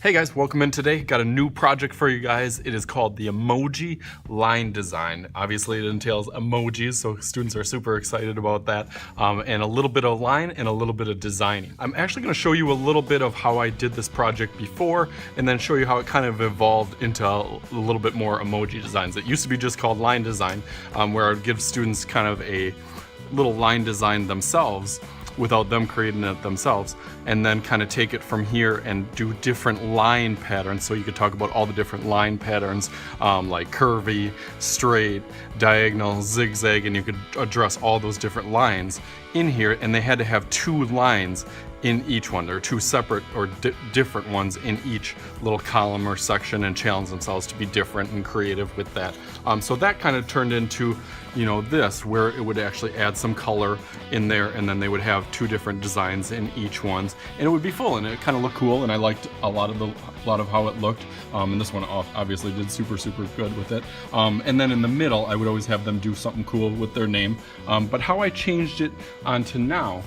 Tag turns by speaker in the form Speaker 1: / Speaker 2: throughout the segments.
Speaker 1: Hey guys, welcome in today. Got a new project for you guys. It is called the Emoji Line design. Obviously it entails emojis, so students are super excited about that. And a little bit of line and a little bit of designing. I'm actually gonna show you a little bit of how I did this project before and then show you how it kind of evolved into a little bit more emoji designs. It used to be just called line design, where I would give students kind of a little line design themselves without them creating it themselves, and then kind of take it from here and do different line patterns. So you could talk about all the different line patterns, like curvy, straight, diagonal, zigzag, and you could address all those different lines in here, and they had to have two lines in each one. There are two separate or different ones in each little column or section, and challenge themselves to be different and creative with that. So that kind of turned into, this, where it would actually add some color in there, and then they would have two different designs in each ones, and it would be full, and it kind of looked cool, and I liked a lot of how it looked. And this one obviously did super good with it. And then in the middle, I would always have them do something cool with their name. But how I changed it onto now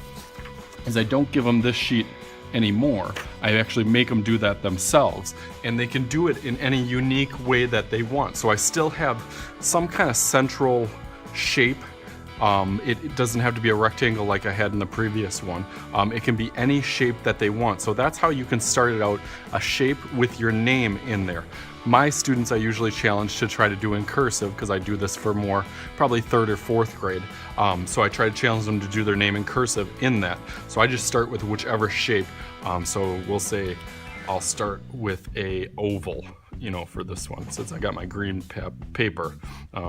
Speaker 1: is I don't give them this sheet anymore. I actually make them do that themselves, and they can do it in any unique way that they want. So I still have some kind of central shape. It doesn't have to be a rectangle like I had in the previous one. It can be any shape that they want. So that's how you can start it out, a shape with your name in there. My students I usually challenge to try to do in cursive, because I do this for more probably 3rd or 4th grade. So I try to challenge them to do their name in cursive in that. So I just start with whichever shape. So we'll say I'll start with a oval, for this one, since I got my green paper.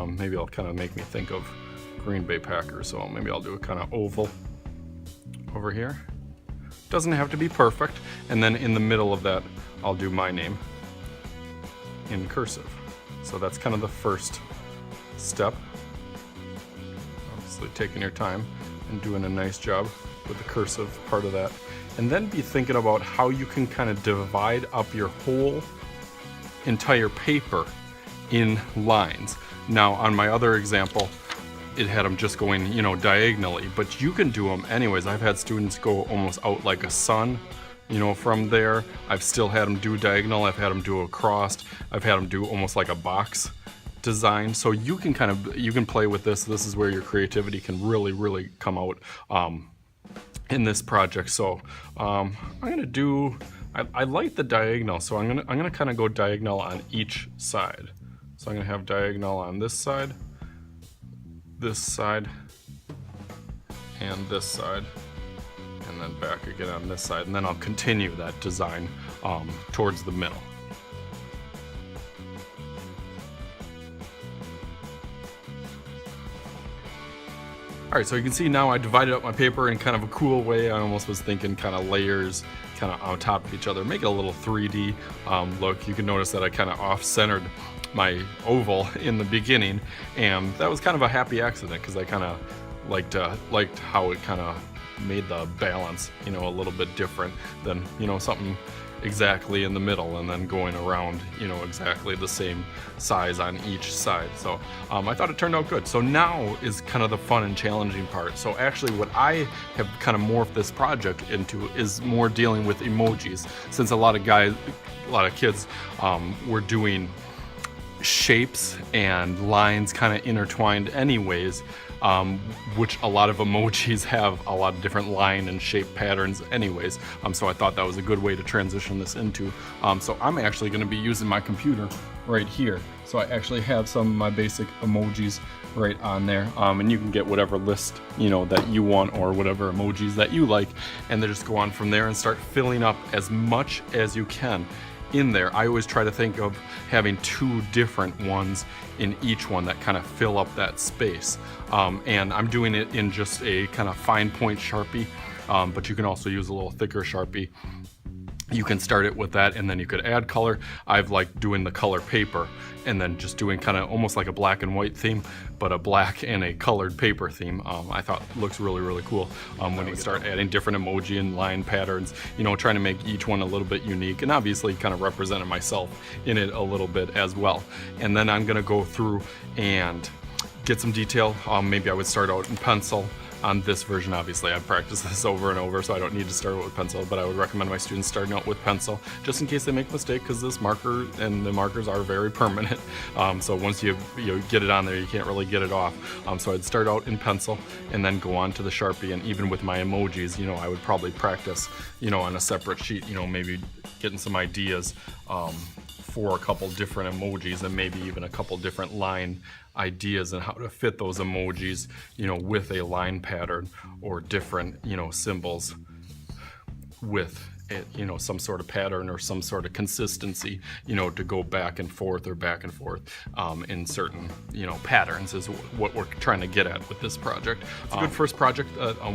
Speaker 1: Maybe I'll kind of make me think of Green Bay Packers, so maybe I'll do a kind of oval over here. Doesn't have to be perfect. And then in the middle of that, I'll do my name in cursive. So that's kind of the first step. Obviously taking your time and doing a nice job with the cursive part of that. And then be thinking about how you can kind of divide up your whole entire paper in lines. Now on my other example, it had them just going, diagonally, but you can do them anyways. I've had students go almost out like a sun, from there. I've still had them do diagonal. I've had them do a cross. I've had them do almost like a box design. So you can you can play with this. This is where your creativity can really come out in this project. So I'm gonna do, I like the diagonal, so I'm gonna kind of go diagonal on each side. So I'm gonna have diagonal on this side, and this side, and then back again on this side, and then I'll continue that design towards the middle. Alright, so you can see now I divided up my paper in kind of a cool way. I almost was thinking kind of layers kind of on top of each other, make it a little 3D look. You can notice that I kind of off-centered my oval in the beginning, and that was kind of a happy accident, because I kind of liked how it kind of made the balance, a little bit different than, something exactly in the middle and then going around, exactly the same size on each side. So I thought it turned out good. So now is kind of the fun and challenging part. So actually what I have kind of morphed this project into is more dealing with emojis, since a lot of kids were doing shapes and lines kind of intertwined anyways, which a lot of emojis have a lot of different line and shape patterns anyways. So I thought that was a good way to transition this into. So I'm actually going to be using my computer right here. So I actually have some of my basic emojis right on there, and you can get whatever list that you want, or whatever emojis that you like, and then just go on from there and start filling up as much as you can in there. I always try to think of having 2 different ones in each one that kind of fill up that space. And I'm doing it in just a kind of fine point Sharpie, but you can also use a little thicker Sharpie. You can start it with that, and then you could add color. I've liked doing the color paper, and then just doing kind of almost like a black and white theme, but a black and a colored paper theme. I thought looks really cool when you start adding different emoji and line patterns, trying to make each one a little bit unique, and obviously kind of representing myself in it a little bit as well. And then I'm gonna go through and get some detail. Maybe I would start out in pencil, on this version. Obviously, I've practiced this over and over, so I don't need to start out with pencil, but I would recommend my students starting out with pencil, just in case they make a mistake, because this marker and the markers are very permanent. So once you get it on there, you can't really get it off. So I'd start out in pencil and then go on to the Sharpie, and even with my emojis, I would probably practice, on a separate sheet, maybe getting some ideas for a couple different emojis, and maybe even a couple different line ideas and how to fit those emojis, with a line pattern or different, symbols with it, some sort of pattern or some sort of consistency, to go back and forth in certain, patterns is what we're trying to get at with this project. It's a good first project,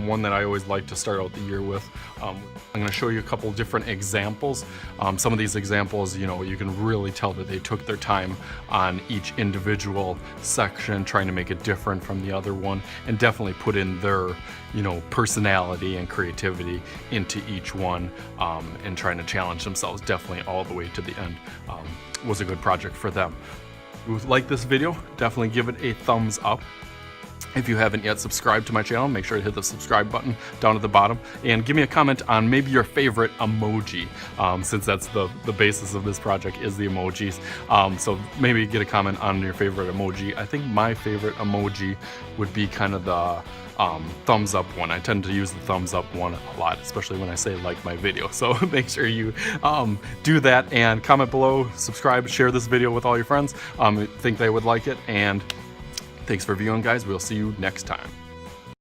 Speaker 1: one that I always like to start out the year with. I'm going to show you a couple different examples. Some of these examples, you can really tell that they took their time on each individual section, trying to make it different from the other one, and definitely put in their, personality and creativity into each one, and trying to challenge themselves definitely all the way to the end. Was a good project for them. If you like this video, definitely give it a thumbs up. If you haven't yet subscribed to my channel, make sure to hit the subscribe button down at the bottom, and give me a comment on maybe your favorite emoji, since that's the basis of this project is the emojis. So maybe get a comment on your favorite emoji. I think my favorite emoji would be kind of the thumbs up one. I tend to use the thumbs up one a lot, especially when I say like my video. So make sure you do that, and comment below, subscribe, share this video with all your friends. Think they would like it, and thanks for viewing, guys. We'll see you next time.